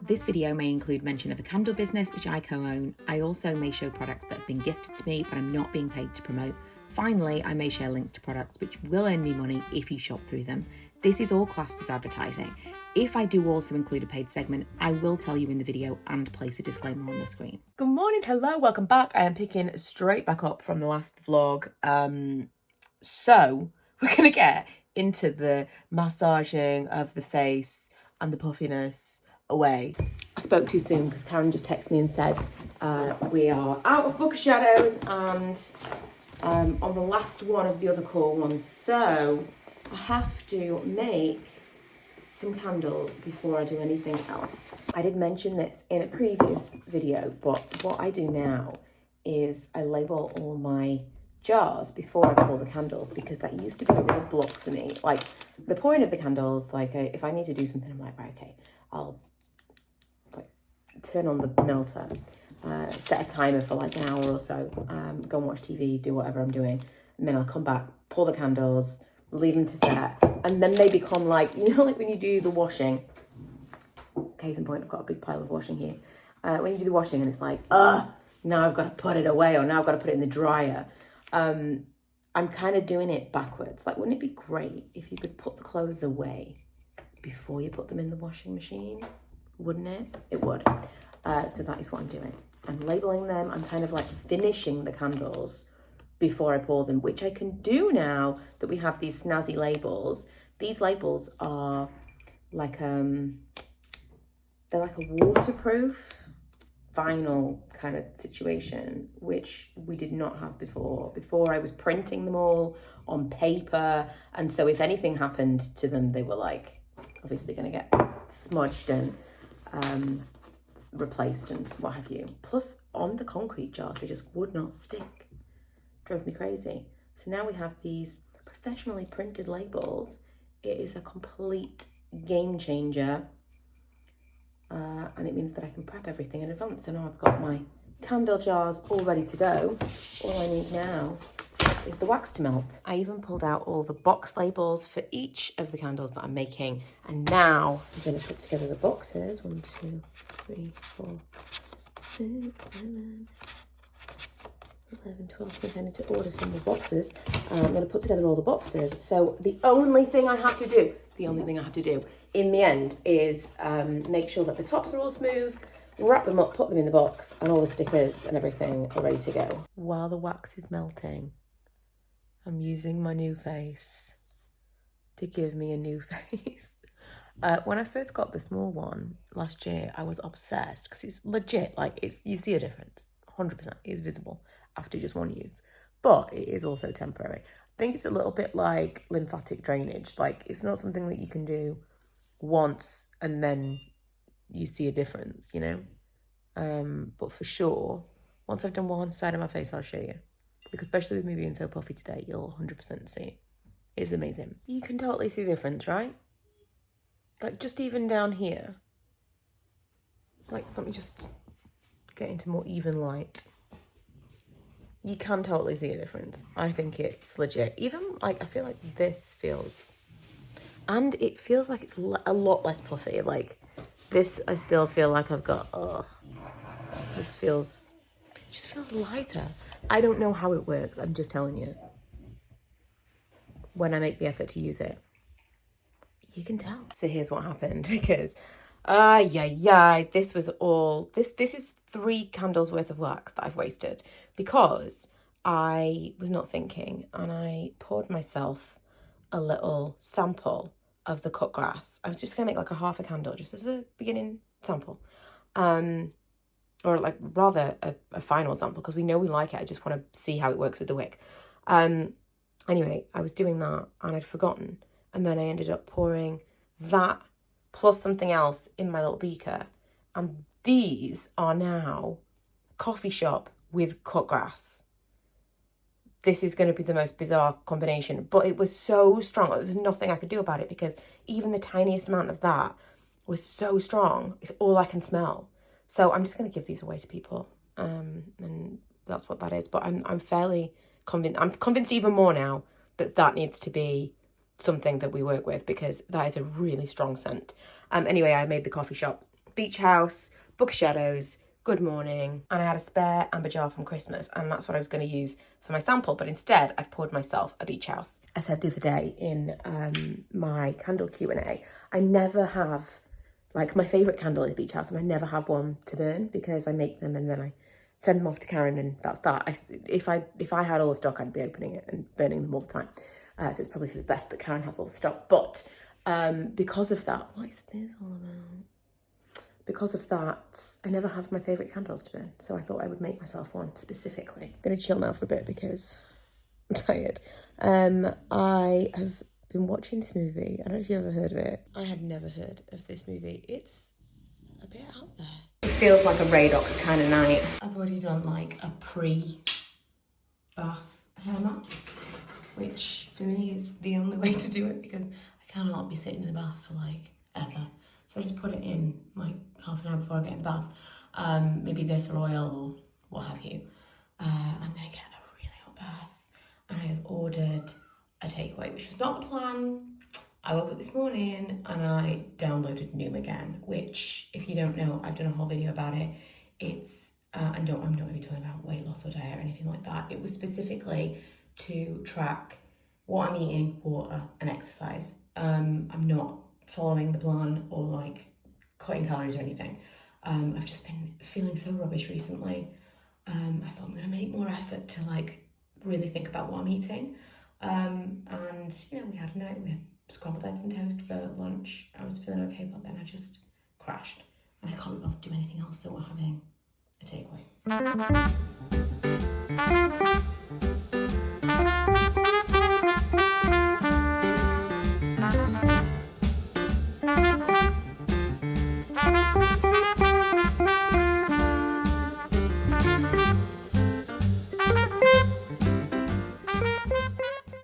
This video may include mention of a candle business which I co-own. I also may show products that have been gifted to me but I'm not being paid to promote. Finally, I may share links to products which will earn me money if you shop through them. This is all classed as advertising. If I do also include a paid segment, I will tell you in the video and place a disclaimer on the screen. Good morning, hello, welcome back. I am picking straight back up from the last vlog. So we're gonna get into the massaging of the face and the puffiness away. I spoke too soon because Karen just texted me and said we are out of Book of Shadows and on the last one of the other core ones, so I have to make some candles before I do anything else. I did mention this in a previous video, but what I do now is I label all my jars before I pour the candles, because that used to be a real block for me. Like the pouring of the candles, like if I need to do something, I'm like, right, okay, I'll like turn on the melter, set a timer for like an hour or so, go and watch TV, do whatever I'm doing, and then I'll come back, pour the candles, leave them to set, and then they become like, you know, like when you do the washing, case in point, I've got a big pile of washing here, when you do the washing and it's like, now I've got to put it away, or now I've got to put it in the dryer. I'm kind of doing it backwards. Like, wouldn't it be great if you could put the clothes away before you put them in the washing machine? Wouldn't it? It would. So that is what I'm doing. I'm labeling them. I'm kind of like finishing the candles before I pour them, which I can do now that we have these snazzy labels. These labels are like, they're like a waterproof vinyl kind of situation, which we did not have before. Before I was printing them all on paper, and so if anything happened to them, they were like obviously going to get smudged and replaced and what have you. Plus on the concrete jars, they just would not stick. Drove me crazy. So now we have these professionally printed labels. It is a complete game changer. And it means that I can prep everything in advance. So now I've got my candle jars all ready to go. All I need now is the wax to melt. I even pulled out all the box labels for each of the candles that I'm making. And now I'm going to put together the boxes. 1, 2, 3, 4, 6, 7, 11, 12. I think I need to order some more boxes. I'm going to put together all the boxes. So the only thing I have to do in the end is make sure that the tops are all smooth, wrap them up, put them in the box, and all the stickers and everything are ready to go. While the wax is melting, I'm using my nuface to give me a new face. When I first got the small one last year, I was obsessed because it's legit. Like, you see a difference, 100%. It's visible after just one use, but it is also temporary. I think it's a little bit like lymphatic drainage. Like, it's not something that you can do once and then you see a difference, you know. But for sure, once I've done one side of my face, I'll show you, because especially with me being so puffy today, you'll 100% see it. It's amazing. You can totally see the difference, right? Like, just even down here. Like, let me just get into more even light. You can totally see a difference. I think it's legit. Even, like, I feel like this feels... And it feels like it's a lot less puffy. Like, this, I still feel like I've got... This just feels lighter. I don't know how it works. I'm just telling you. When I make the effort to use it, you can tell. So here's what happened, because... this was all... This is 3 candles worth of wax that I've wasted, because I was not thinking, and I poured myself a little sample of the cut grass. I was just gonna make like a half a candle just as a beginning sample, or like rather a final sample, because we know we like it. I just want to see how it works with the wick. Anyway, I was doing that and I'd forgotten, and then I ended up pouring that plus something else in my little beaker, and these are now coffee shop with cut grass. This is going to be the most bizarre combination, but it was so strong. There was nothing I could do about it, because even the tiniest amount of that was so strong. It's all I can smell. So I'm just going to give these away to people, and that's what that is. But I'm fairly convinced. I'm convinced even more now that needs to be something that we work with, because that is a really strong scent. Anyway, I made the coffee shop beach house, book of shadows, good morning, and I had a spare amber jar from Christmas, and that's what I was going to use for my sample, but instead I've poured myself a beach house. I said the other day in my candle Q&A, I never have, like, my favourite candle is beach house, and I never have one to burn because I make them and then I send them off to Karen, and that's that. If I had all the stock, I'd be opening it and burning them all the time. So it's probably for the best that Karen has all the stock, but because of that, what is this all about? Because of that, I never have my favourite candles to burn. So I thought I would make myself one specifically. I'm going to chill now for a bit because I'm tired. I have been watching this movie. I don't know if you've ever heard of it. I had never heard of this movie. It's a bit out there. It feels like a Radox kind of night. I've already done like a pre-bath hair mask, which for me is the only way to do it because I cannot be sitting in the bath for like ever. So I just put it in like half an hour before I get in the bath. Maybe this or oil or what have you. I'm gonna get a really hot bath. And I have ordered a takeaway, which was not the plan. I woke up this morning and I downloaded Noom again, which if you don't know, I've done a whole video about it. It's, I'm not gonna be talking about weight loss or diet or anything like that. It was specifically to track what I'm eating, water and exercise. I'm not following the plan or like cutting calories or anything. I've just been feeling so rubbish recently. I thought I'm gonna make more effort to like really think about what I'm eating. And you know, we had scrambled eggs and toast for lunch. I was feeling okay, but then I just crashed and I can't be bothered to do anything else, so we're having a takeaway.